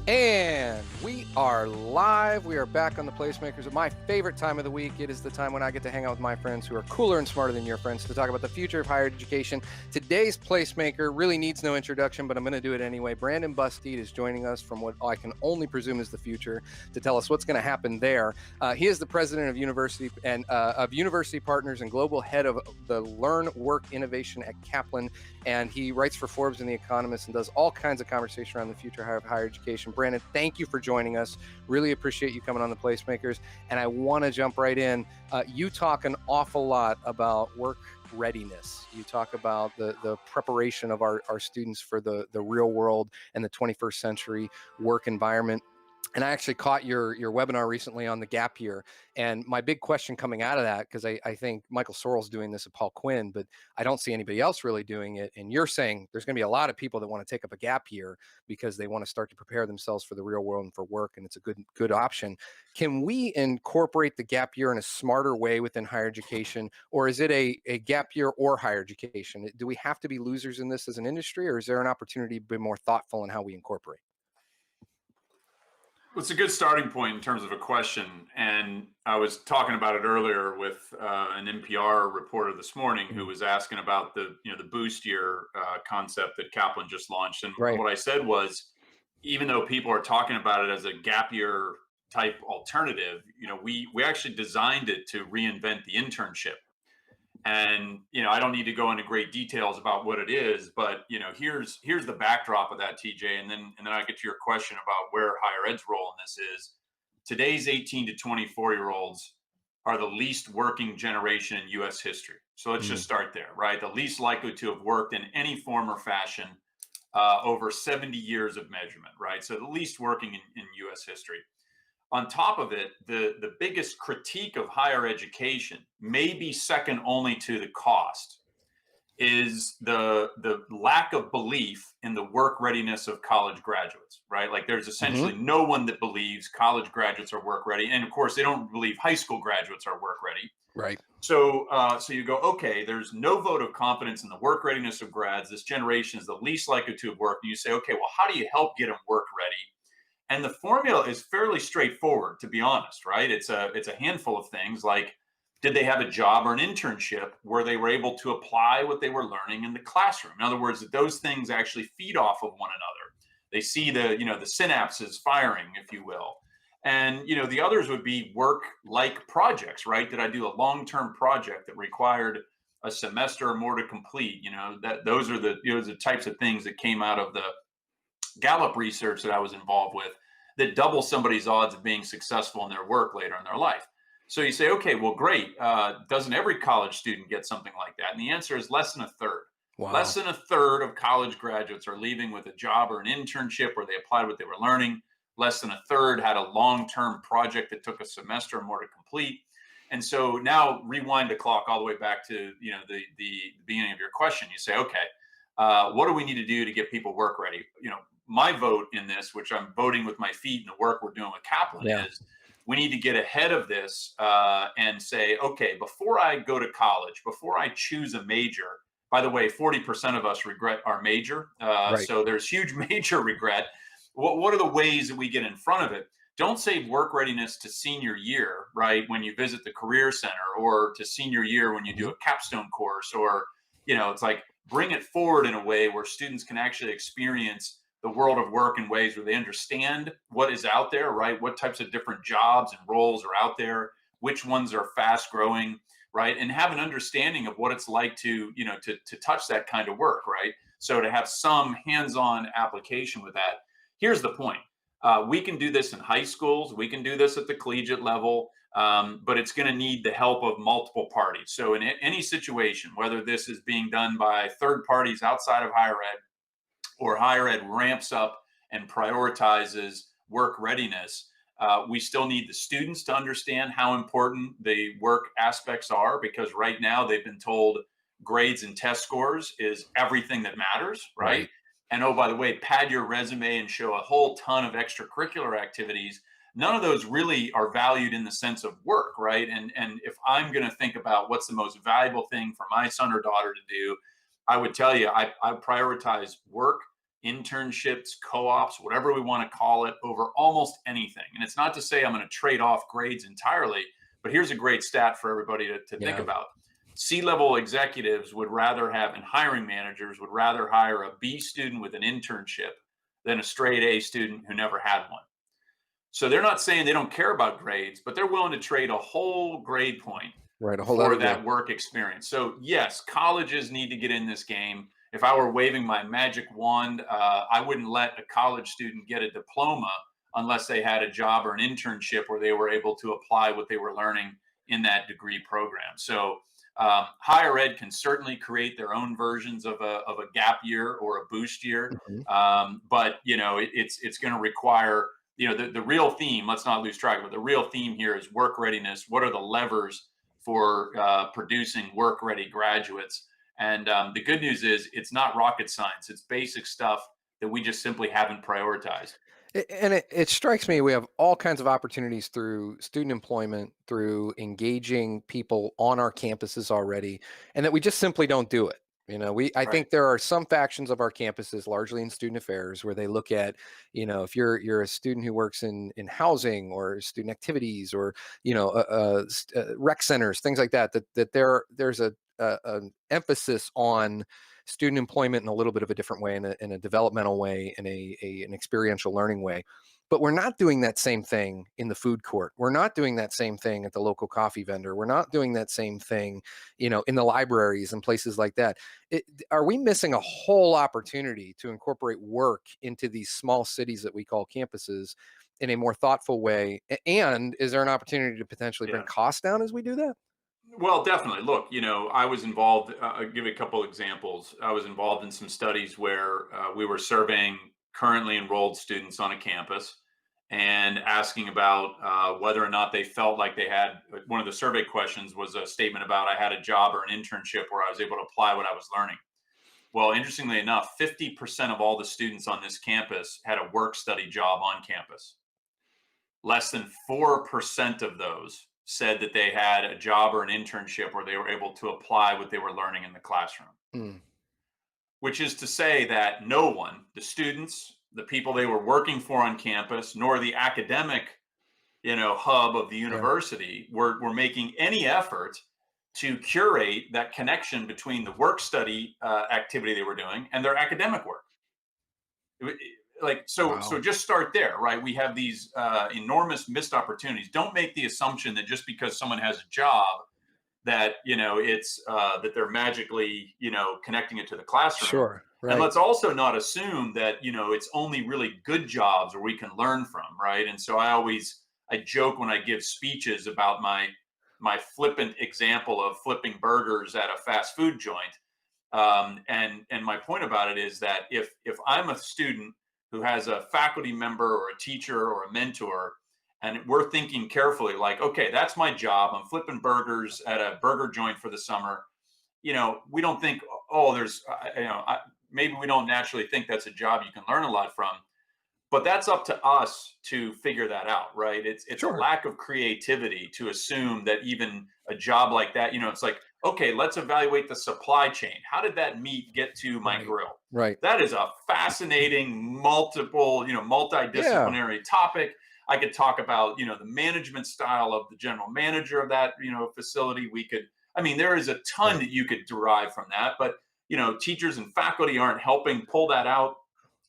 And we are live. We are back on the Placemakers at my favorite time of the week. It is the time when I get to hang out with my friends who are cooler and smarter than your friends to talk about the future of higher education. Today's Placemaker really needs no introduction, but I'm going to do it anyway. Brandon Busteed is joining us from what I can only presume is the future to tell us what's going to happen there. He is the president of University Partners and global head of the Learn Work Innovation at Kaplan. And he writes for Forbes and The Economist and does all kinds of conversation around the future of higher education. Brandon, thank you for joining us. Really appreciate you coming on the Placemakers. And I want to jump right in. You talk an awful lot about work readiness. You talk about the preparation of our students for the real world and the 21st century work environment. And I actually caught your webinar recently on the gap year. And my big question coming out of that, because I think Michael Sorrell's doing this at Paul Quinn, but I don't see anybody else really doing it. And you're saying there's going to be a lot of people that want to take up a gap year because they want to start to prepare themselves for the real world and for work. And it's a good option. Can we incorporate the gap year in a smarter way within higher education? Or is it a gap year or higher education? Do we have to be losers in this as an industry? Or is there an opportunity to be more thoughtful in how we incorporate? Well, it's a good starting point in terms of a question. And I was talking about it earlier with an NPR reporter this morning who was asking about the boost year concept that Kaplan just launched. And Right. what I said was, even though people are talking about it as a gap year type alternative, we actually designed it to reinvent the internship. And I don't need to go into great details about what it is, but here's the backdrop of that, TJ, and then I get to your question about where higher ed's role in this is. Today's 18 to 24-year-olds are the least working generation in U.S. history. So let's just start there, right? The least likely to have worked in any form or fashion over 70 years of measurement, right? So the least working in U.S. history. On top of it, the biggest critique of higher education, maybe second only to the cost, is the lack of belief in the work readiness of college graduates, right? Like there's essentially no one that believes college graduates are work ready. And of course, they don't believe high school graduates are work ready. Right. So you go, okay, there's no vote of confidence in the work readiness of grads. This generation is the least likely to have worked. And you say, okay, well, how do you help get them work ready? And the formula is fairly straightforward, to be honest, right? It's a handful of things like, did they have a job or an internship where they were able to apply what they were learning in the classroom? In other words, that those things actually feed off of one another. They see the synapses firing, if you will. And, the others would be work-like projects, right? Did I do a long-term project that required a semester or more to complete? Those are the types of things that came out of the Gallup research that I was involved with that double somebody's odds of being successful in their work later in their life. So you say, okay, well, great. Doesn't every college student get something like that? And the answer is less than a third. Wow. Less than a third of college graduates are leaving with a job or an internship where they applied what they were learning. Less than a third had a long-term project that took a semester or more to complete. And so now rewind the clock all the way back to the beginning of your question. You say, okay, what do we need to do to get people work ready? My vote in this, which I'm voting with my feet in the work we're doing with Kaplan, is we need to get ahead of this and say, okay, before I go to college, before I choose a major, by the way, 40% of us regret our major. Right. So there's huge major regret. What are the ways that we get in front of it? Don't save work readiness to senior year, right? When you visit the career center, or to senior year when you do a capstone course, or, it's like bring it forward in a way where students can actually experience the world of work in ways where they understand what is out there, right? What types of different jobs and roles are out there, which ones are fast growing, right? And have an understanding of what it's like to touch that kind of work, right? So to have some hands-on application with that. Here's the point. We can do this in high schools. We can do this at the collegiate level, but it's going to need the help of multiple parties. So in any situation, whether this is being done by third parties outside of higher ed, or higher ed ramps up and prioritizes work readiness, we still need the students to understand how important the work aspects are, because right now they've been told grades and test scores is everything that matters, right? And oh, by the way, pad your resume and show a whole ton of extracurricular activities. None of those really are valued in the sense of work, right? And if I'm going to think about what's the most valuable thing for my son or daughter to do, I would tell you, I prioritize work internships, co-ops, whatever we want to call it, over almost anything. And it's not to say I'm going to trade off grades entirely, but here's a great stat for everybody to think Yeah. about. C-level executives would rather have, and hiring managers would rather hire a B student with an internship than a straight A student who never had one. So they're not saying they don't care about grades, but they're willing to trade a whole grade point Right. A whole lot for of grade. that work experience. So yes, colleges need to get in this game. If I were waving my magic wand, I wouldn't let a college student get a diploma unless they had a job or an internship where they were able to apply what they were learning in that degree program. So higher ed can certainly create their own versions of a gap year or a boost year, Mhm. but it's going to require the real theme. Let's not lose track of it. The real theme here is work readiness. What are the levers for producing work ready graduates? And the good news is it's not rocket science. It's basic stuff that we just simply haven't prioritized. And it strikes me we have all kinds of opportunities through student employment, through engaging people on our campuses already, and that we just simply don't do it. I Right. think there are some factions of our campuses, largely in student affairs, where they look at, if you're a student who works in housing or student activities or rec centers, things like that, there's an emphasis on student employment in a little bit of a different way, in a developmental way, in an experiential learning way. But we're not doing that same thing in the food court. We're not doing that same thing at the local coffee vendor. We're not doing that same thing, in the libraries and places like that. Are we missing a whole opportunity to incorporate work into these small cities that we call campuses in a more thoughtful way? And is there an opportunity to potentially bring Yeah. costs down as we do that? Well, definitely. Look, I was involved. I'll give you a couple examples. I was involved in some studies where we were surveying currently enrolled students on a campus and asking about whether or not they felt like they had. One of the survey questions was a statement about I had a job or an internship where I was able to apply what I was learning. Well, interestingly enough, 50% of all the students on this campus had a work study job on campus. Less than 4% of those said that they had a job or an internship where they were able to apply what they were learning in the classroom, Mm, which is to say that no one, the students, the people they were working for on campus, nor the academic, hub of the yeah, university were making any effort to curate that connection between the work study activity they were doing and their academic work. So wow, just start there, right? We have these enormous missed opportunities. Don't make the assumption that just because someone has a job that it's that they're magically connecting it to the classroom. sure, And right. let's also not assume that it's only really good jobs where we can learn from, right? And so I joke when I give speeches about my flippant example of flipping burgers at a fast food joint. And my point about it is that if I'm a student who has a faculty member or a teacher or a mentor, and we're thinking carefully, like, okay, that's my job. I'm flipping burgers at a burger joint for the summer. We don't think, oh, maybe we don't naturally think that's a job you can learn a lot from, but that's up to us to figure that out, right? It's a Sure. lack of creativity to assume that even a job like that, it's like, okay, let's evaluate the supply chain. How did that meat get to my Right. grill? Right. That is a fascinating, multiple, Yeah. multidisciplinary topic. I could talk about, the management style of the general manager of that, facility. There is a ton Right. that you could derive from that, but teachers and faculty aren't helping pull that out.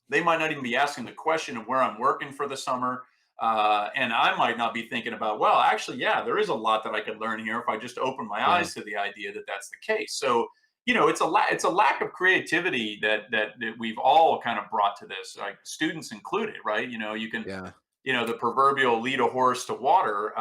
They might not even be asking the question of where I'm working for the summer. And I might not be thinking about, well, actually, yeah, there is a lot that I could learn here if I just open my Yeah. eyes to the idea that that's the case. So, it's a lack of creativity that we've all kind of brought to this, like students included, right? You can, Yeah. the proverbial lead a horse to water.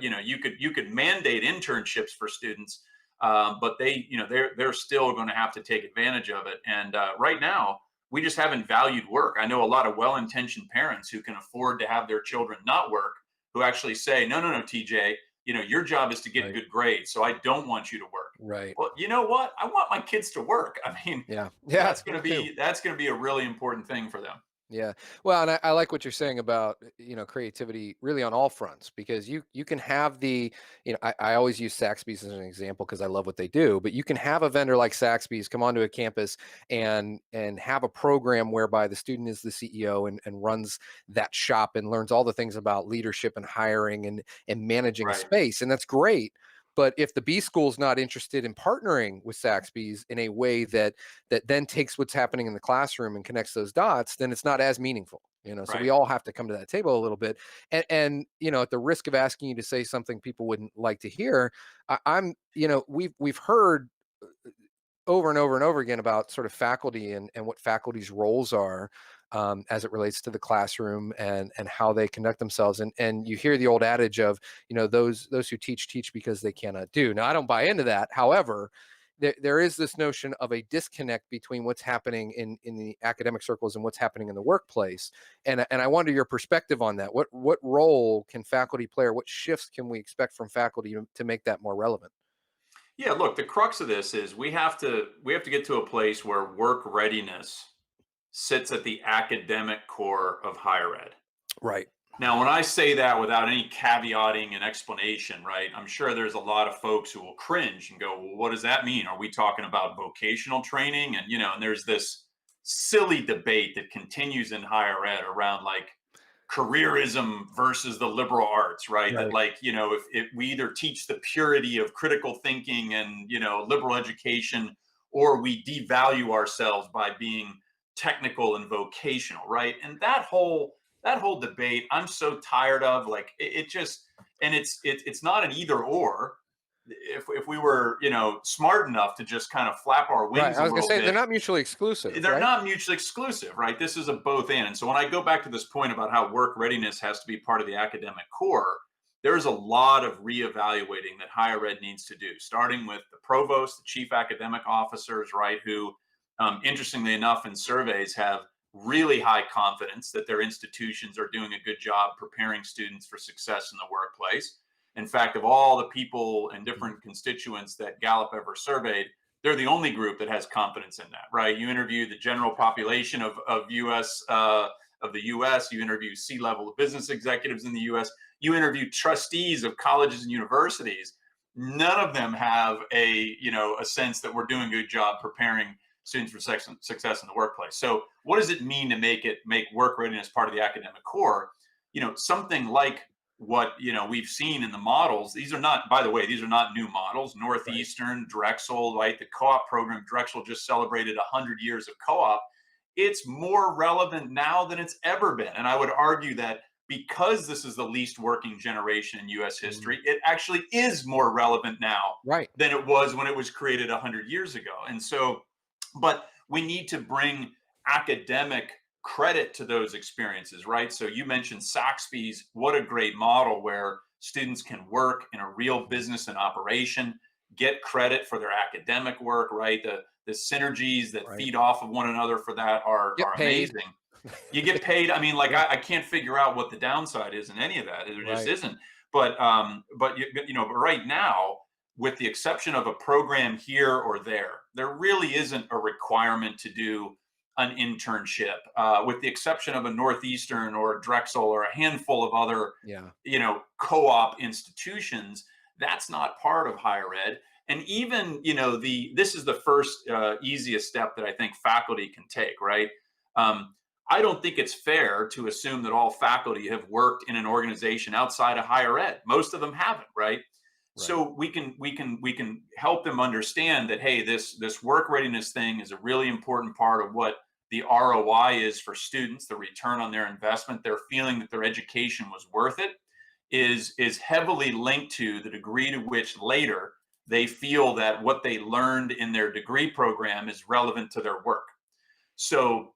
You could mandate internships for students, but they're still going to have to take advantage of it. And right now, we just haven't valued work. I know a lot of well-intentioned parents who can afford to have their children not work, who actually say, no, no, no, TJ, your job is to get Right. good grades, so I don't want you to work. Right. Well, you know what? I want my kids to work. Yeah. Yeah. That's going Me to too. be that's going to be a really important thing for them. Yeah. Well, and I like what you're saying about, creativity really on all fronts, because you can have I always use Saxby's as an example because I love what they do, but you can have a vendor like Saxby's come onto a campus and have a program whereby the student is the CEO and runs that shop and learns all the things about leadership and hiring and managing a Right. space. And that's great. But if the B school is not interested in partnering with Saxby's in a way that then takes what's happening in the classroom and connects those dots, then it's not as meaningful. So we Right. all have to come to that table a little bit. And at the risk of asking you to say something people wouldn't like to hear, I'm, we've heard over and over and over again about sort of faculty and what faculty's roles are, as it relates to the classroom and how they conduct themselves. And you hear the old adage of, those who teach because they cannot do. Now, I don't buy into that. However, there is this notion of a disconnect between what's happening in the academic circles and what's happening in the workplace. And I wonder your perspective on that. What role can faculty play, or what shifts can we expect from faculty to make that more relevant? Yeah, look, the crux of this is we have to get to a place where work readiness sits at the academic core of higher ed. Right. Now, when I say that without any caveating and explanation, right, I'm sure there's a lot of folks who will cringe and go, well, what does that mean? Are we talking about vocational training? And, and there's this silly debate that continues in higher ed around like careerism versus the liberal arts, right? That Right. like, if we either teach the purity of critical thinking and, liberal education, or we devalue ourselves by being technical and vocational, right? And that whole debate I'm so tired of. Like it just, and it's not an either or. If we were smart enough to just kind of flap our Right. wings I a was going to little say they're bit, not mutually exclusive, they're right? not mutually exclusive, right? This is a both and so when I go back to this point about how work readiness has to be part of the academic core, there's a lot of reevaluating that higher ed needs to do, starting with the provost, the chief academic officers, right, who interestingly enough in surveys have really high confidence that their institutions are doing a good job preparing students for success in the workplace. In fact, of all the people and Mhm. different constituents that Gallup ever surveyed, they're the only group that has confidence in that, right? You interview the general population of U.S. Of the U.S. You interview C-level business executives in the U.S. You interview trustees of colleges and universities. None of them have a sense that we're doing a good job preparing students for success in the workplace. So, what does it mean to make work readiness part of the academic core? Something like what we've seen in the models. These are not, by the way, these are not new models. Right. Northeastern, Drexel, right? The co-op program, Drexel just celebrated 100 years of co-op. It's more relevant now than it's ever been, and I would argue that because this is the least working generation in U.S. Mm. history, it actually is more relevant now Right. than it was when it was created 100 years ago. And so, but we need to bring academic credit to those experiences, right? So you mentioned Saxby's. What a great model where students can work in a real business and operation, get credit for their academic work, right? The synergies that Right. feed off of one another for that Get are paid. amazing. You get paid. I mean, like Yeah. I can't figure out what the downside is in any of that. There just Right. isn't. But right now, with the exception of a program here or there really isn't a requirement to do an internship, with the exception of a Northeastern or a Drexel or a handful of other, Yeah. co-op institutions. That's not part of higher ed. And even, this is the first easiest step that I think faculty can take, right? Um, I don't think it's fair to assume that all faculty have worked in an organization outside of higher ed. Most of them haven't, right? Right. So we can help them understand that, hey, this work readiness thing is a really important part of what the ROI is for students, the return on their investment, their feeling that their education was worth it, is heavily linked to the degree to which later they feel that what they learned in their degree program is relevant to their work. So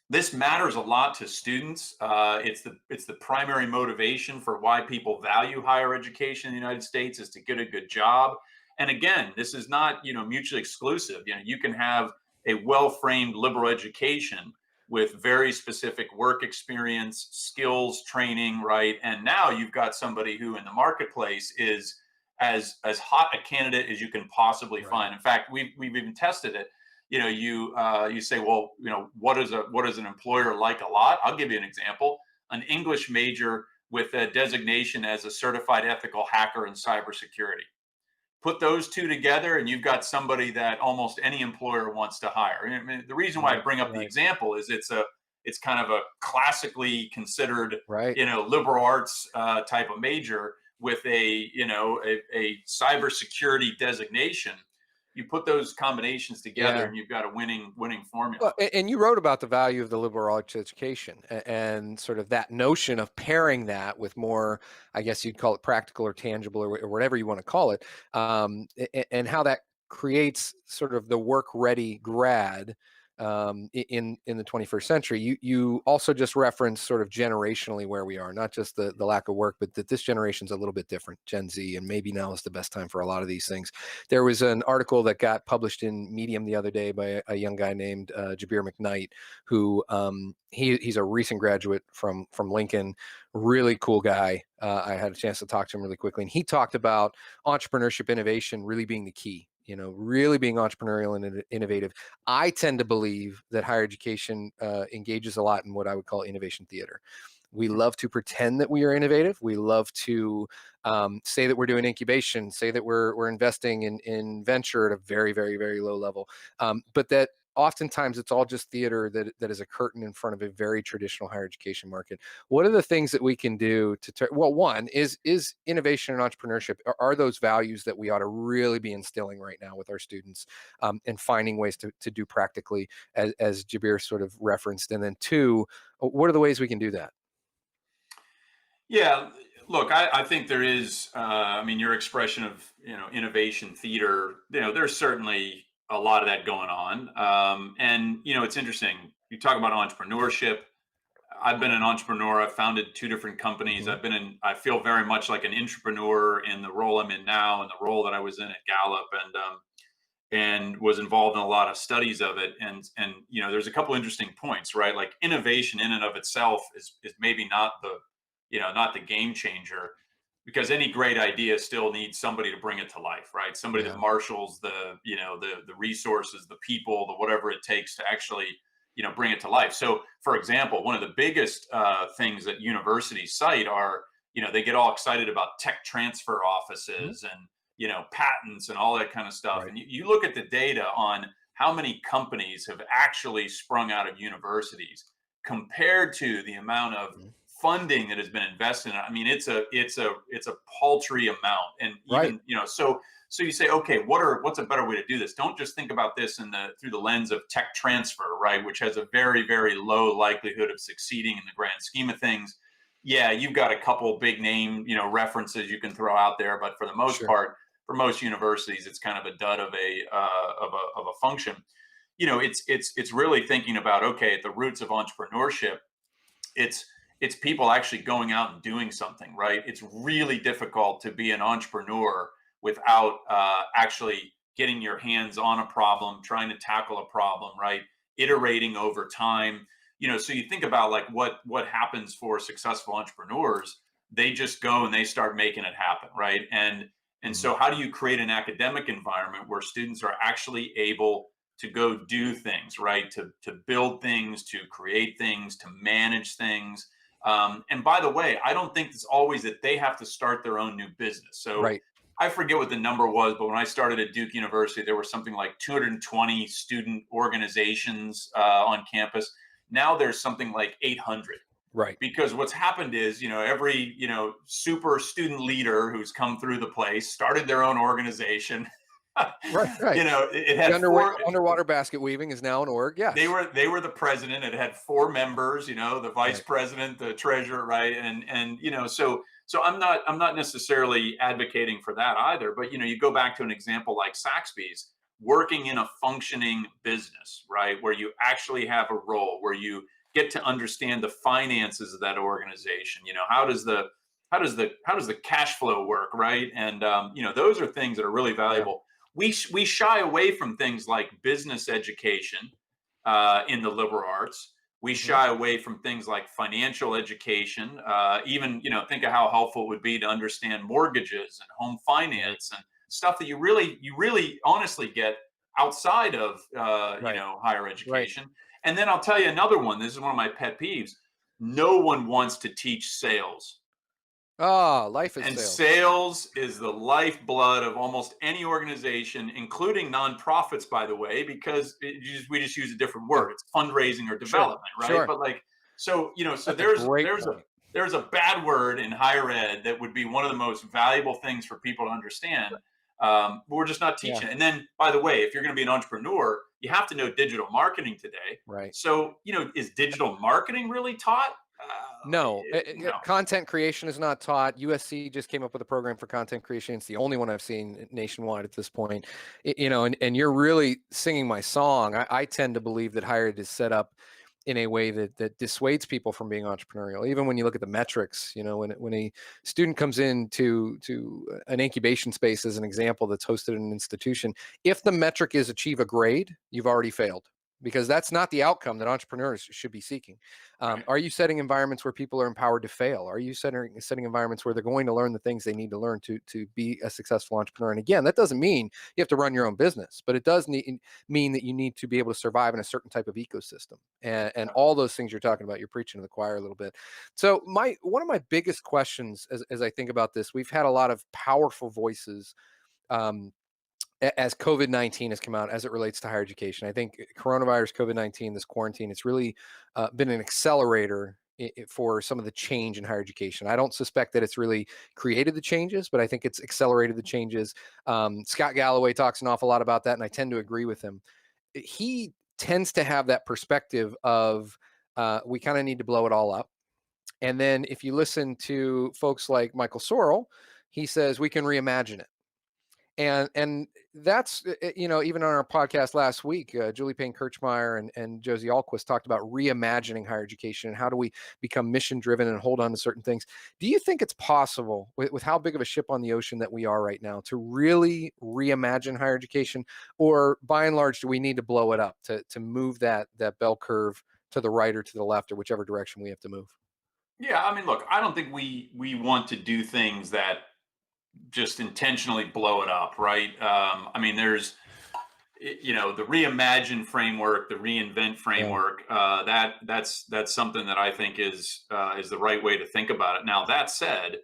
this matters a lot to students. It's the primary motivation for why people value higher education in the United States, is to get a good job. And again, this is not mutually exclusive. You can have a well-framed liberal education with very specific work experience, skills, training, right? And now you've got somebody who in the marketplace is as hot a candidate as you can possibly Right. find. In fact, we've even tested it. you say, well, what does an employer like a lot? I'll give you an example. An English major with a designation as a certified ethical hacker in cybersecurity. Put those two together, and you've got somebody that almost any employer wants to hire. I mean, the reason why I Right, bring up the right, example is it's kind of a classically considered, right. liberal arts type of major with a cybersecurity designation. You put those combinations together, Yeah. and you've got a winning formula. Well, and you wrote about the value of the liberal arts education and sort of that notion of pairing that with more, I guess you'd call it practical or tangible or whatever you want to call it, and how that creates sort of the work ready grad in the 21st century. You also just referenced sort of generationally where we are, not just the lack of work, but that this generation's a little bit different, Gen Z, and maybe now is the best time for a lot of these things. There was an article that got published in Medium the other day by a young guy named Jabir McKnight, who he's a recent graduate from Lincoln, really cool guy. I had a chance to talk to him really quickly, and he talked about entrepreneurship innovation really being the key. Really being entrepreneurial and innovative. I tend to believe that higher education engages a lot in what I would call innovation theater. We love to pretend that we are innovative. We love to say that we're doing incubation, say that we're investing in venture at a very, very, very low level, but that oftentimes it's all just theater that is a curtain in front of a very traditional higher education market. What are the things that we can do to well, one is innovation and entrepreneurship are those values that we ought to really be instilling right now with our students, and finding ways to do practically, as Jabir sort of referenced. And then two, what are the ways we can do that? Yeah, look, I think there is. I mean, your expression of innovation theater. There's certainly a lot of that going on. And it's interesting. You talk about entrepreneurship. I've been an entrepreneur. I've founded two different companies. Mhm. I feel very much like an entrepreneur in the role I'm in now, and the role that I was in at Gallup, and was involved in a lot of studies of it. And there's a couple interesting points, right? Like innovation in and of itself is maybe not the game changer, because any great idea still needs somebody to bring it to life, right? Somebody that Yeah. marshals the resources, the people, the whatever it takes to actually bring it to life. So, for example, one of the biggest things that universities cite are they get all excited about tech transfer Mhm. offices and patents and all that kind of stuff. Right. And you look at the data on how many companies have actually sprung out of universities compared to the amount of Mhm. funding that has been invested in it. I mean, it's a paltry amount. And Right. even so you say, okay, what's a better way to do this? Don't just think about this through the lens of tech transfer, right, which has a very, very low likelihood of succeeding in the grand scheme of things. Yeah, you've got a couple big name references you can throw out there, but for the most Sure. part, for most universities, it's kind of a dud of a function. It's really thinking about, okay, at the roots of entrepreneurship, it's it's people actually going out and doing something, right? It's really difficult to be an entrepreneur without actually getting your hands on a problem, trying to tackle a problem, right? Iterating over time. So you think about like what happens for successful entrepreneurs. They just go and they start making it happen, right? And Mhm. so how do you create an academic environment where students are actually able to go do things, right? To build things, to create things, to manage things. And by the way, I don't think it's always that they have to start their own new business. So Right. I forget what the number was, but when I started at Duke University, there were something like 220 student organizations on campus. Now there's something like 800, Right. because what's happened is every super student leader who's come through the place started their own organization. Right. Right. It The had four. underwater basket weaving is now an org. they Yes. were they were the president. It had four members, the vice Right. president, the treasurer, right? And so I'm not necessarily advocating for that either. But you go back to an example like Saxby's, working in a functioning business, right, where you actually have a role, where you get to understand the finances of that organization. How does the cash flow work, right? And those are things that are really Yeah. valuable. We shy away from things like business education in the liberal arts. We Mhm. shy away from things like financial education. Even think of how helpful it would be to understand mortgages and home Right. finance and stuff that you really honestly get outside of Right. higher Right. education. And then I'll tell you another one. This is one of my pet peeves. No one wants to teach sales. Ah, life is And sales. sales is the lifeblood of almost any organization, including nonprofits, by the way, because we just use a different Yeah. word. It's fundraising or Sure. development, right? Sure. But like, so so That's a great there's a point. there's a bad word in higher ed that would be one of the most valuable things for people to understand. But we're just not Yeah. teaching it. And then, by the way, if you're going to be an entrepreneur, you have to know digital marketing today. Right. So, is digital marketing really taught? No, No. content creation is not taught. USC just came up with a program for content creation. It's the only one I've seen nationwide at this point. And you're really singing my song. I tend to believe that higher ed is set up in a way that dissuades people from being entrepreneurial. Even when you look at the metrics, when a student comes into an incubation space, as an example, that's hosted in an institution, if the metric is achieve a grade, you've already failed, because that's not the outcome that entrepreneurs should be seeking. Right. Are you setting environments where people are empowered to fail? Are you setting environments where they're going to learn the things they need to learn to be a successful entrepreneur? And again, that doesn't mean you have to run your own business, but it does mean that you need to be able to survive in a certain type of ecosystem. And all those things you're talking about, you're preaching to the choir a little bit. So one of my biggest questions as I think about this, we've had a lot of powerful voices um, as COVID-19 has come out as it relates to higher education. I think coronavirus, COVID-19, this quarantine, it's really been an accelerator for some of the change in higher education. I don't suspect that it's really created the changes, but I think it's accelerated the changes. Scott Galloway talks an awful lot about that, and I tend to agree with him. He tends to have that perspective of we kind of need to blow it all up. And then if you listen to folks like Michael Sorrell, he says we can reimagine it. And that's even on our podcast last week, Julie Payne Kirchmeyer and Josie Alquist talked about reimagining higher education and how do we become mission driven and hold on to certain things. Do you think it's possible with how big of a ship on the ocean that we are right now to really reimagine higher education, or by and large do we need to blow it up to move that bell curve to the right or to the left or whichever direction we have to move? Yeah, I mean, look, I don't think we want to do things that just intentionally blow it up, right? I mean, there's the reimagine framework, the reinvent Yeah. framework. That's something that I think is the right way to think about it. Now, that said,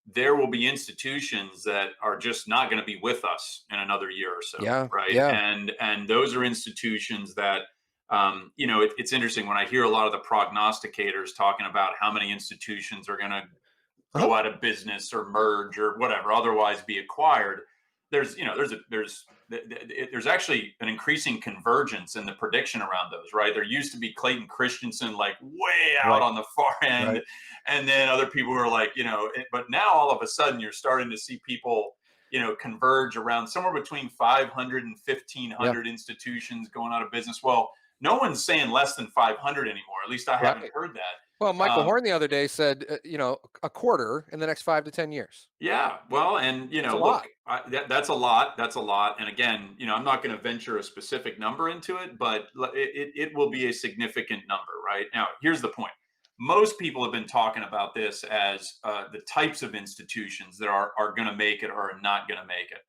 there will be institutions that are just not going to be with us in another year or so, Yeah. right? Yeah. And those are institutions that it's interesting when I hear a lot of the prognosticators talking about how many institutions are going to Uh-huh. go out of business or merge or whatever, otherwise be acquired. There's actually an increasing convergence in the prediction around those, right? There used to be Clayton Christensen like way out Right. on the far end, Right. and then other people were like, but now all of a sudden you're starting to see people, converge around somewhere between 500 and Yeah. 1,500 institutions going out of business. Well, no one's saying less than 500 anymore. At least I haven't Right. heard that. Well, Michael Horn the other day said, a quarter in the next 5 to 10 years. Yeah, well, and That's a look, lot. that's a lot. That's a lot. And again, I'm not going to venture a specific number into it, but it will be a significant number, right? Now, here's the point: most people have been talking about this as the types of institutions that are going to make it or are not going to make it.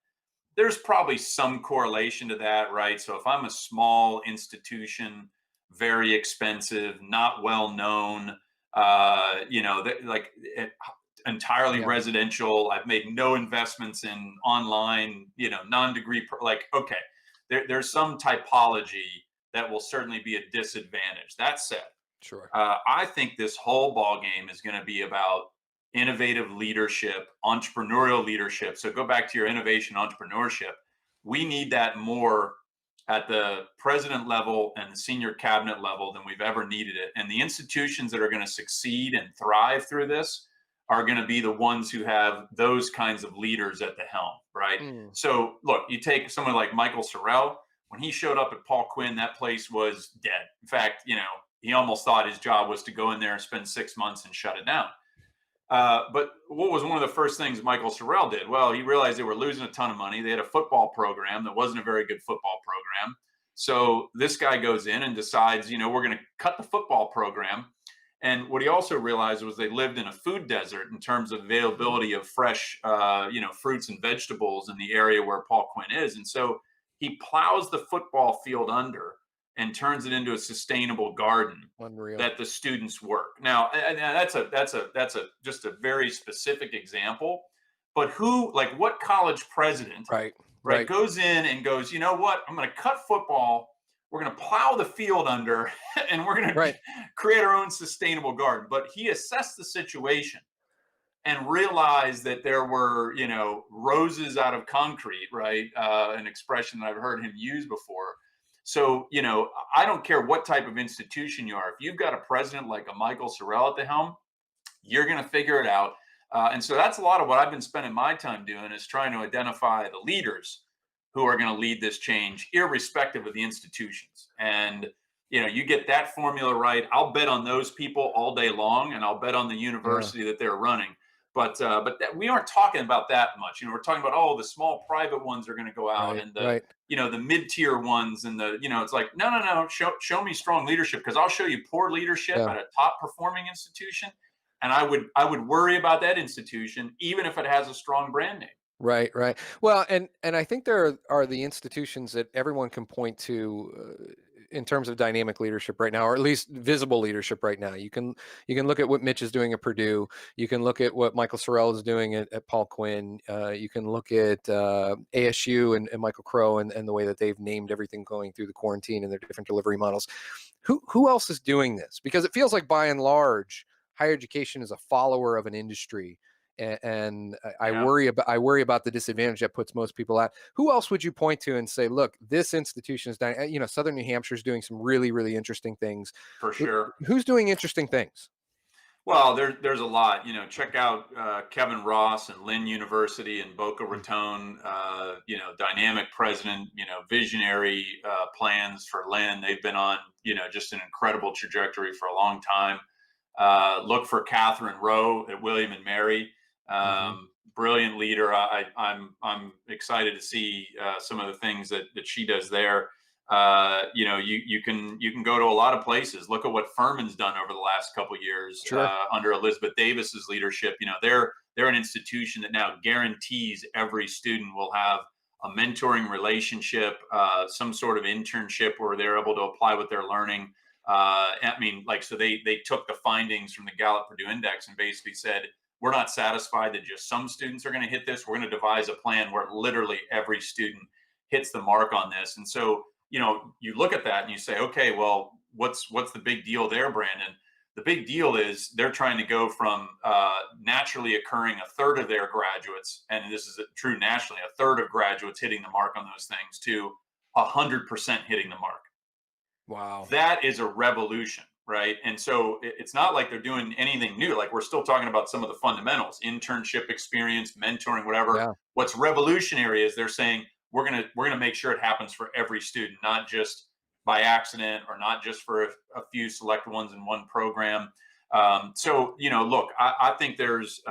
There's probably some correlation to that, right? So if I'm a small institution, very expensive, not well known, like entirely Yeah. residential. I've made no investments in online, non-degree. Like, okay, there's some typology that will certainly be a disadvantage. That said, Sure. I think this whole ball game is going to be about innovative leadership, entrepreneurial leadership. So go back to your innovation entrepreneurship. We need that more at the president level and the senior cabinet level than we've ever needed it. And the institutions that are going to succeed and thrive through this are going to be the ones who have those kinds of leaders at the helm, right? Mm. So look, you take someone like Michael Sorrell. When he showed up at Paul Quinn, that place was dead. In fact, he almost thought his job was to go in there and spend 6 months and shut it down. But what was one of the first things Michael Sorrell did? Well, he realized they were losing a ton of money. They had a football program that wasn't a very good football program. So this guy goes in and decides, we're going to cut the football program. And what he also realized was they lived in a food desert in terms of availability of fresh, fruits and vegetables in the area where Paul Quinn is. And so he plows the football field under and turns it into a sustainable garden Unreal. that the students work. Now, and that's just a very specific example. But who, like, what college president, Right. right, Right. goes in and goes, you know what? I'm going to cut football. We're going to plow the field under, and we're going to Right. create our own sustainable garden. But he assessed the situation and realized that there were, roses out of concrete, right? An expression that I've heard him use before. So, I don't care what type of institution you are. If you've got a president like a Michael Sorrell at the helm, you're going to figure it out. And so that's a lot of what I've been spending my time doing, is trying to identify the leaders who are going to lead this change, irrespective of the institutions. And, you get that formula right, I'll bet on those people all day long, and I'll bet on the Yeah. university that they're running. But we aren't talking about that much. We're talking about, oh, the small private ones are going to go out, Right. and Right. the mid-tier ones, and it's like, no, show me strong leadership, because I'll show you poor leadership Yeah. at a top performing institution, and I would worry about that institution even if it has a strong brand name. Right, right. Well, and I think there are the institutions that everyone can point to in terms of dynamic leadership right now, or at least visible leadership right now. You can look at what Mitch is doing at Purdue. You can look at what Michael Sorrell is doing at Paul Quinn. You can look at ASU and Michael Crow and the way that they've named everything going through the quarantine and their different delivery models. Who else is doing this? Because it feels like by and large, higher education is a follower of an industry, and I Yeah, worry about the disadvantage that puts most people at. Who else would you point to and say, look, this institution is dying? Southern New Hampshire is doing some really, really interesting things. for sure. Who's doing interesting things? Well, there's a lot. Check out Kevin Ross and Lynn University in Boca Mm. Raton. Dynamic president. Visionary plans for Lynn. They've been on just an incredible trajectory for a long time. Look for Catherine Rowe at William and Mary. Hmm. Brilliant leader. I'm excited to see some of the things that she does there. You can go to a lot of places. Look at what Furman's done over the last couple of years Sure. under Elizabeth Davis's leadership. They're an institution that now guarantees every student will have a mentoring relationship, some sort of internship where they're able to apply what they're learning. So they took the findings from the Gallup Purdue Index and basically said, we're not satisfied that just some students are going to hit this. We're going to devise a plan where literally every student hits the mark on this. And so, you look at that and you say, okay, well, what's the big deal there, Brandon? The big deal is they're trying to go from naturally occurring a third of their graduates, and this is true nationally, a third of graduates hitting the mark on those things, to 100% hitting the mark. Wow. That is a revolution, right? And so it's not like they're doing anything new. Like, we're still talking about some of the fundamentals, internship experience, mentoring, whatever. Yeah. What's revolutionary is they're saying we're gonna make sure it happens for every student, not just by accident, or not just for a few select ones in one program. Look, I think there's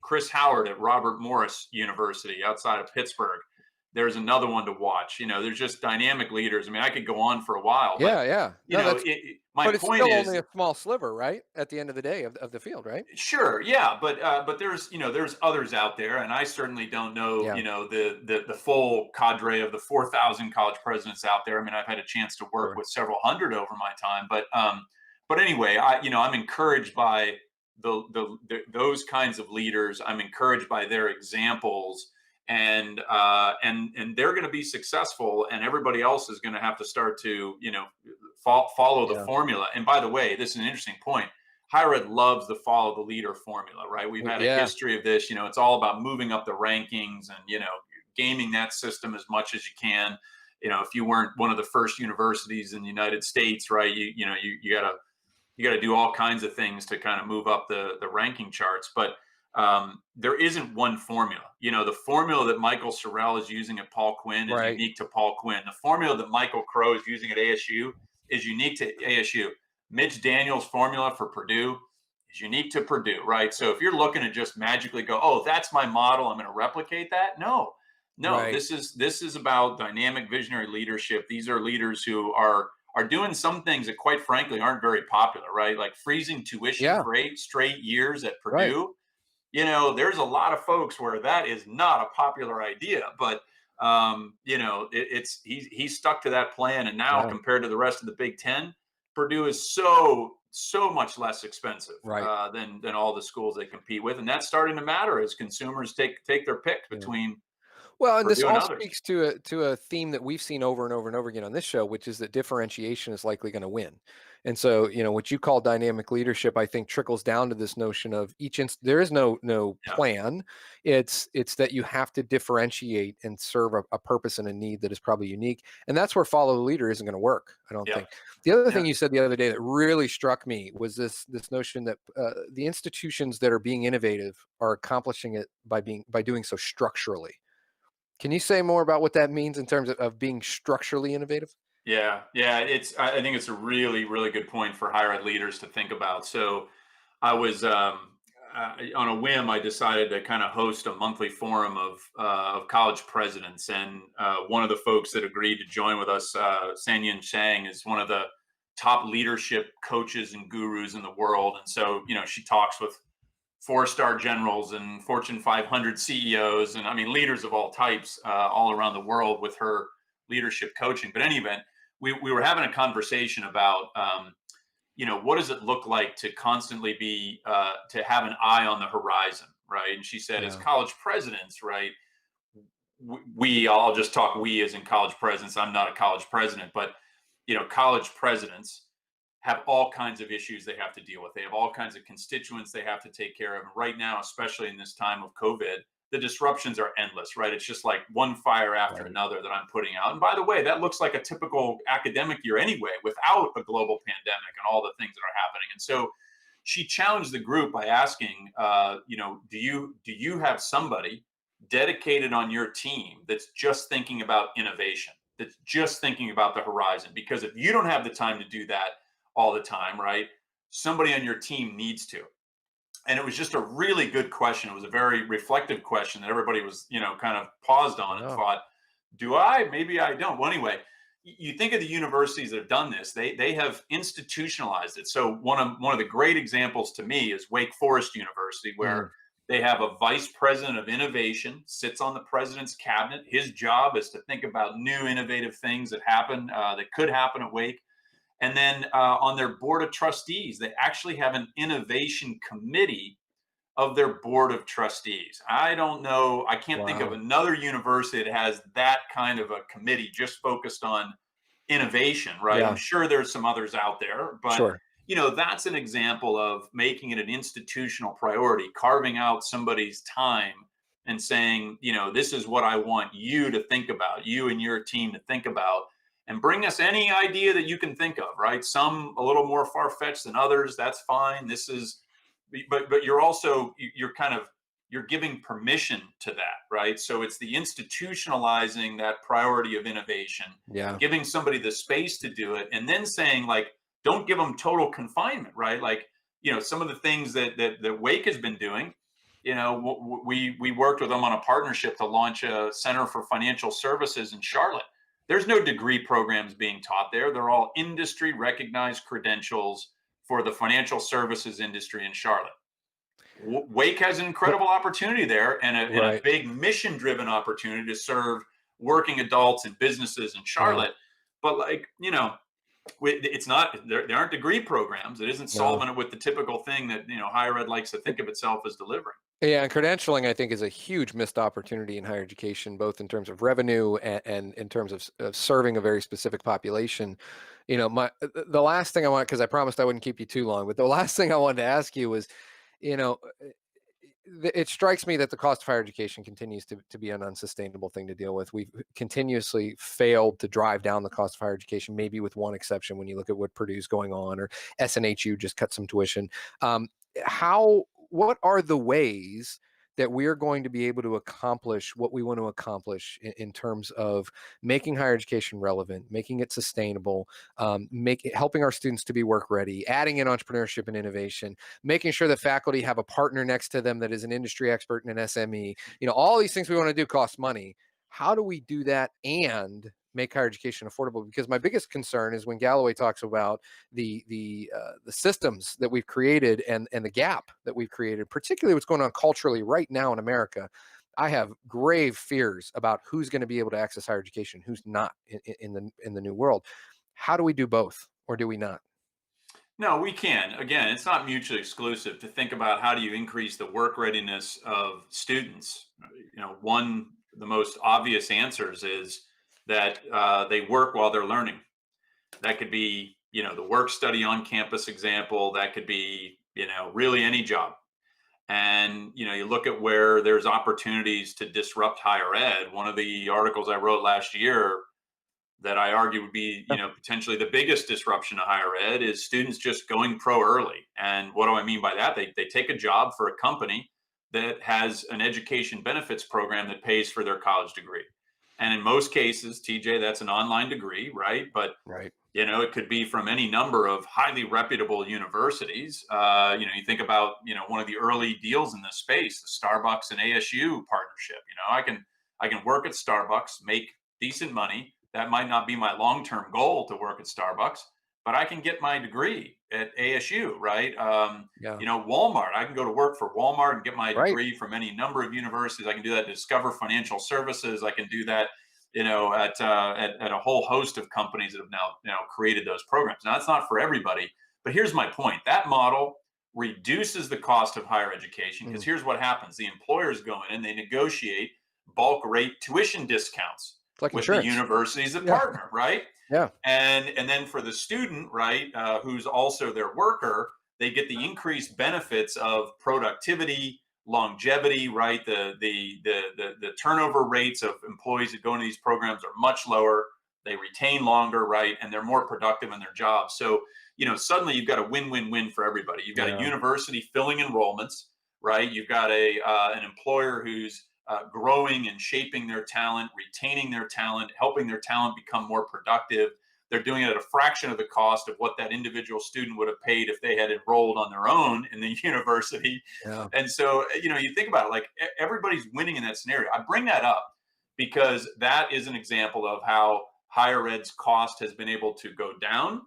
Chris Howard at Robert Morris University outside of Pittsburgh. There's another one to watch. There's just dynamic leaders. I mean, I could go on for a while, but Yeah. Yeah. No, that's my but it's point still is, only a small sliver, right? At the end of the day of the field, right? sure, yeah, but there's others out there, and I certainly don't know Yeah. the full cadre of the 4,000 college presidents out there. I mean, I've had a chance to work Sure. with several hundred over my time, but anyway, I'm encouraged by those kinds of leaders. I'm encouraged by their examples, and they're going to be successful, and everybody else is going to have to start to follow the Yeah. formula. And by the way, this is an interesting point. Higher ed loves the follow the leader formula, right? We've had a Yeah. history of this. It's all about moving up the rankings and gaming that system as much as you can. If you weren't one of the first universities in the United States, right, you gotta do all kinds of things to kind of move up the ranking charts. But there isn't one formula. The formula that Michael Sorrell is using at Paul Quinn is Right. unique to Paul Quinn. The formula that Michael Crow is using at ASU is unique to ASU. Mitch Daniels' formula for Purdue is unique to Purdue, right? So if you're looking to just magically go, oh, that's my model, I'm going to replicate that. No, Right. this is about dynamic visionary leadership. These are leaders who are doing some things that, quite frankly, aren't very popular, right? Like freezing tuition Yeah. for 8 straight years at Right. Purdue. There's a lot of folks where that is not a popular idea, but He's stuck to that plan, and now Yeah. compared to the rest of the Big Ten, Purdue is so much less expensive Right. than all the schools they compete with, and that's starting to matter as consumers take their pick Yeah. between Well, and this Purdue and all others. speaks to a theme that we've seen over and over and over again on this show, which is that differentiation is likely going to win. And so, what you call dynamic leadership, I think trickles down to this notion of there is no Yeah, plan. It's that you have to differentiate and serve a purpose and a need that is probably unique. And that's where follow the leader isn't going to work, I don't yeah, think. The other yeah. thing you said the other day that really struck me was this notion that the institutions that are being innovative are accomplishing it by doing so structurally. Can you say more about what that means in terms of being structurally innovative? Yeah, yeah. I think it's a really, really good point for higher ed leaders to think about. So I was on a whim. I decided to kind of host a monthly forum of college presidents, and one of the folks that agreed to join with us, Sanyin Chang, is one of the top leadership coaches and gurus in the world. And so, she talks with four-star generals and Fortune 500 CEOs, and I mean leaders of all types, all around the world with her leadership coaching. But in any event, we were having a conversation about what does it look like to constantly be to have an eye on the horizon, right? And she said, as Yeah. college presidents, right, I'll just talk we as in college presidents. I'm not a college president, but college presidents have all kinds of issues they have to deal with. They have all kinds of constituents they have to take care of. And right now, especially in this time of COVID, the disruptions are endless, right? It's just like one fire after Right. another that I'm putting out. And by the way, that looks like a typical academic year anyway, without a global pandemic and all the things that are happening. And so she challenged the group by asking, do you have somebody dedicated on your team that's just thinking about innovation, that's just thinking about the horizon? Because if you don't have the time to do that all the time, right, somebody on your team needs to. And it was just a really good question. It was a very reflective question that everybody was, kind of paused on and Yeah. thought, do I? Maybe I don't. Well, anyway, you think of the universities that have done this, they have institutionalized it. So one of the great examples to me is Wake Forest University, where Mm. they have a vice president of innovation, sits on the president's cabinet. His job is to think about new innovative things that could happen at Wake. And then on their board of trustees, they actually have an innovation committee of their board of trustees. I don't know. I can't think of Wow. another university that has that kind of a committee just focused on innovation, right? I'm Yeah. sure there's some others out there, but Sure. that's an example of making it an institutional priority, carving out somebody's time and saying, this is what I want you to think about, you and your team to think about, and bring us any idea that you can think of, right? Some a little more far-fetched than others. That's fine. This is, but you're also, you're giving permission to that, right? So it's the institutionalizing that priority of innovation, Yeah. giving somebody the space to do it, and then saying, like, don't give them total confinement, right? Like, some of the things that Wake has been doing. We worked with them on a partnership to launch a Center for Financial Services in Charlotte. There's no degree programs being taught there. They're all industry recognized credentials for the financial services industry in Charlotte. Wake has an But incredible opportunity there, and a right. big mission driven opportunity to serve working adults and businesses in Yeah. Charlotte. But, like, it's not, there aren't degree programs. It isn't No. solving it with the typical thing that higher ed likes to think of itself as delivering. Yeah, and credentialing, I think, is a huge missed opportunity in higher education, both in terms of revenue and in terms of serving a very specific population. The last thing I want, because I promised I wouldn't keep you too long, but the last thing I wanted to ask you was, you know, it strikes me that the cost of higher education continues to be an unsustainable thing to deal with. We've continuously failed to drive down the cost of higher education, maybe with one exception when you look at what Purdue's going on, or SNHU just cut some tuition. What are the ways that we're going to be able to accomplish what we want to accomplish in terms of making higher education relevant, making it sustainable, helping our students to be work ready, adding in entrepreneurship and innovation, making sure that faculty have a partner next to them that is an industry expert and an SME. All these things we want to do cost money. How do we do that and make higher education affordable? Because my biggest concern is when Galloway talks about the systems that we've created and the gap that we've created, particularly what's going on culturally right now in America. I have grave fears about who's going to be able to access higher education, who's not in the new world. How do we do both, or do we not? No, we can. Again, it's not mutually exclusive to think about how do you increase the work readiness of students. One the most obvious answers is that they work while they're learning. That could be, the work study on campus example. That could be, really any job. And, you look at where there's opportunities to disrupt higher ed. One of the articles I wrote last year that I argue would be, Yeah. potentially the biggest disruption to higher ed is students just going pro early. And what do I mean by that? They take a job for a company that has an education benefits program that pays for their college degree. And in most cases, TJ, that's an online degree, right? But Right. it could be from any number of highly reputable universities. You think about, one of the early deals in this space, the Starbucks and ASU partnership. I can work at Starbucks, make decent money. That might not be my long-term goal to work at Starbucks, but I can get my degree at ASU, right? Yeah. Walmart. I can go to work for Walmart and get my Right. degree from any number of universities. I can do that at Discover Financial Services. I can do that at a whole host of companies that have now created those programs. Now, that's not for everybody, but here's my point. That model reduces the cost of higher education because Mm. here's what happens. The employers go in and they negotiate bulk rate tuition discounts It's like with the insurance. universities that Yeah. partner, right? Yeah. And then for the student, right, who's also their worker, they get the increased benefits of productivity, longevity, right? The turnover rates of employees that go into these programs are much lower. They retain longer, right? And they're more productive in their jobs. So, suddenly you've got a win-win-win for everybody. You've got a Yeah. university filling enrollments, right? You've got an employer who's growing and shaping their talent, retaining their talent, helping their talent become more productive. They're doing it at a fraction of the cost of what that individual student would have paid if they had enrolled on their own in the university. Yeah. And so, you think about it, like everybody's winning in that scenario. I bring that up because that is an example of how higher ed's cost has been able to go down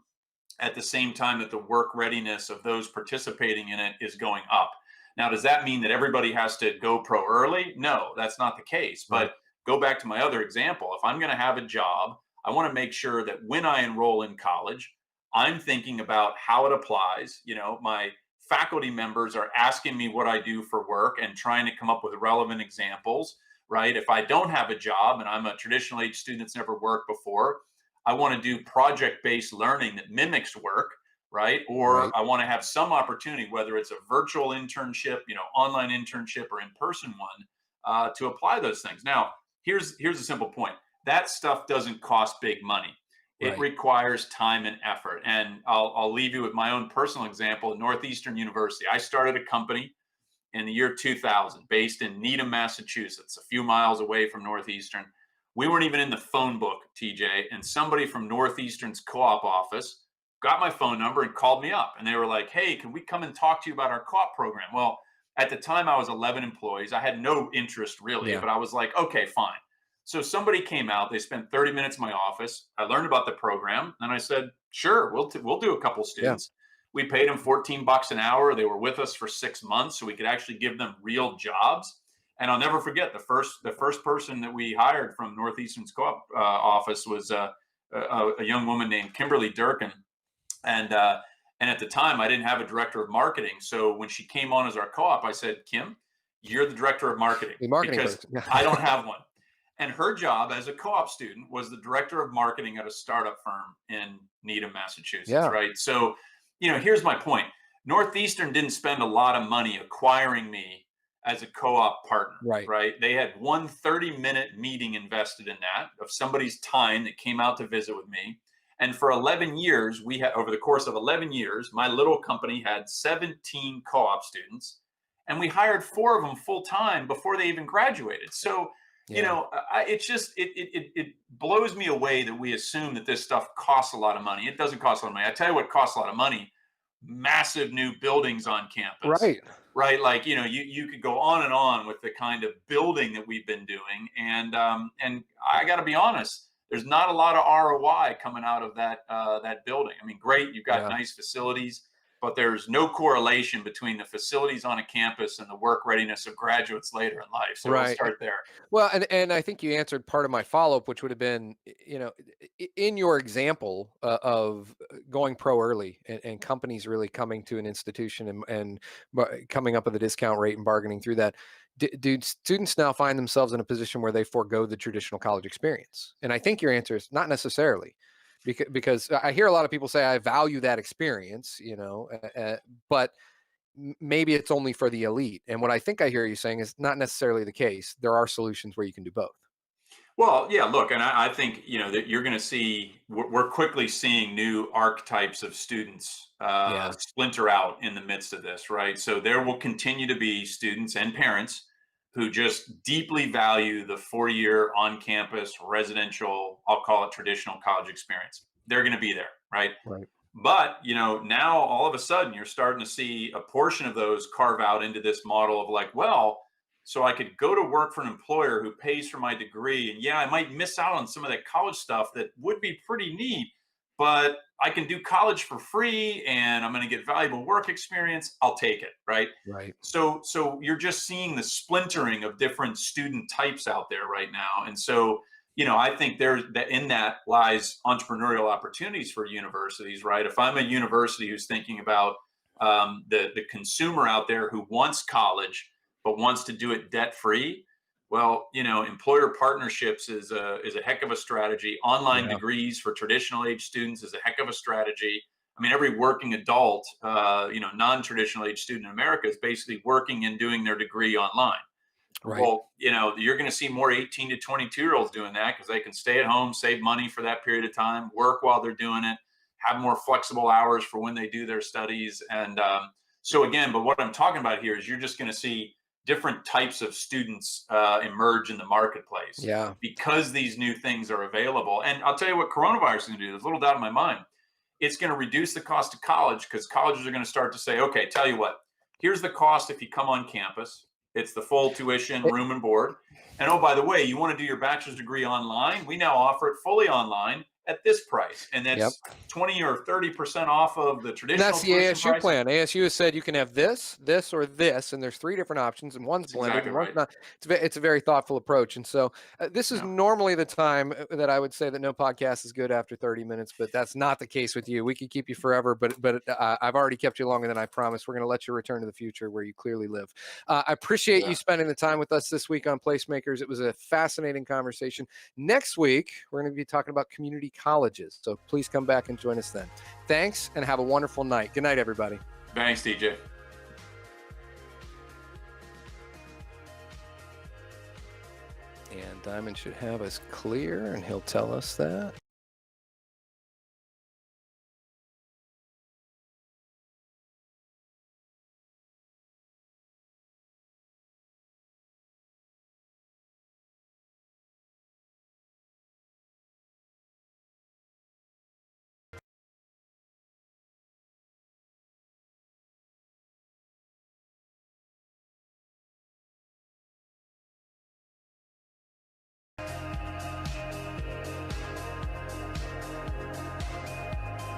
at the same time that the work readiness of those participating in it is going up. Now, does that mean that everybody has to go pro early? No, that's not the case. Right. But go back to my other example. If I'm going to have a job, I want to make sure that when I enroll in college, I'm thinking about how it applies. My faculty members are asking me what I do for work and trying to come up with relevant examples, right? If I don't have a job and I'm a traditional age student that's never worked before, I want to do project based learning that mimics work, right? Right. Or I want to have some opportunity, whether it's a virtual internship, online internship, or in person one, to apply those things. Now, here's a simple point. That stuff doesn't cost big money. It Right. requires time and effort. And I'll leave you with my own personal example at Northeastern University. I started a company in the year 2000 based in Needham, Massachusetts, a few miles away from Northeastern. We weren't even in the phone book, TJ, and somebody from Northeastern's co-op office got my phone number and called me up. And they were like, hey, can we come and talk to you about our co-op program? Well, at the time I was 11 employees. I had no interest really, Yeah. but I was like, okay, fine. So somebody came out, they spent 30 minutes in my office. I learned about the program and I said, sure, we'll do a couple Yeah. students. We paid them $14 an hour. They were with us for 6 months so we could actually give them real jobs. And I'll never forget the first person that we hired from Northeastern's co-op office was a young woman named Kimberly Durkin, and at the time I didn't have a director of marketing. So when she came on as our co-op, I said, Kim, you're the director of marketing The marketing because person. I don't have one. And her job as a co-op student was the director of marketing at a startup firm in Needham, Massachusetts. Yeah. Right. So, here's my point. Northeastern didn't spend a lot of money acquiring me as a co-op partner, Right. right? They had one 30-minute meeting invested in that of somebody's time that came out to visit with me. And for 11 years, over the course of 11 years, my little company had 17 co-op students and we hired 4 of them full time before they even graduated. So, Yeah. it's just, it blows me away that we assume that this stuff costs a lot of money. It doesn't cost a lot of money. I tell you what costs a lot of money: massive new buildings on campus, Right. right? Like, you could go on with the kind of building that we've been doing. And I got to be honest, there's not a lot of ROI coming out of that building. I mean, great, you've got Yeah. nice facilities. but there's no correlation between the facilities on a campus and the work readiness of graduates later in life. So we'll Right. start there. Well, and I think you answered part of my follow-up, which would have been, in your example of going pro early and companies really coming to an institution and coming up with a discount rate and bargaining through that. Do students now find themselves in a position where they forego the traditional college experience? And I think your answer is not necessarily, because I hear a lot of people say I value that experience, but maybe it's only for the elite. And what I think I hear you saying is not necessarily the case. There are solutions where you can do both. Well, yeah, look, and I think, that you're going to see, we're quickly seeing new archetypes of students Yeah. splinter out in the midst of this, right? So there will continue to be students and parents who just deeply value the 4-year on campus residential, I'll call it traditional college experience. They're going to be there, right? Right. But, now all of a sudden you're starting to see a portion of those carve out into this model of like, well, so I could go to work for an employer who pays for my degree. And yeah, I might miss out on some of that college stuff that would be pretty neat, but I can do college for free and I'm going to get valuable work experience. I'll take it. Right. Right. So you're just seeing the splintering of different student types out there right now. And so, I think there's that, in that lies entrepreneurial opportunities for universities, right? If I'm a university who's thinking about the consumer out there who wants college, but wants to do it debt free, well, employer partnerships is a heck of a strategy. Online Yeah. degrees for traditional age students is a heck of a strategy. I mean, every working adult, non-traditional age student in America is basically working and doing their degree online. Right. Well, you're going to see more 18 to 22-year-olds doing that because they can stay at home, save money for that period of time, work while they're doing it, have more flexible hours for when they do their studies. And so again, but what I'm talking about here is you're just going to see different types of students emerge in the marketplace Yeah. because these new things are available. And I'll tell you what coronavirus is going to do. There's little doubt in my mind. It's going to reduce the cost of college because colleges are going to start to say, okay, tell you what, here's the cost if you come on campus. It's the full tuition, room and board. And oh, by the way, you want to do your bachelor's degree online? We now offer it fully online at this price. And Yep. that's 20 or 30% off of the And traditional that's the tuition ASU price. plan. ASU has said you can have this, this, or this, and there's 3 different options, and one's That's blended, exactly and one's right. not. It's a very thoughtful approach, and so this is Yeah. normally the time that I would say that no podcast is good after 30 minutes, but that's not the case with you. We could keep you forever, but I've already kept you longer than I promised. We're going to let you return to the future where you clearly live. I appreciate Yeah. you spending the time with us this week on Placemakers. It was a fascinating conversation. Next week, we're going to be talking about community colleges, so please come back and join us then. Thanks, and have a wonderful night. Good night, everybody. Thanks, DJ. And Diamond should have us clear, and he'll tell us that.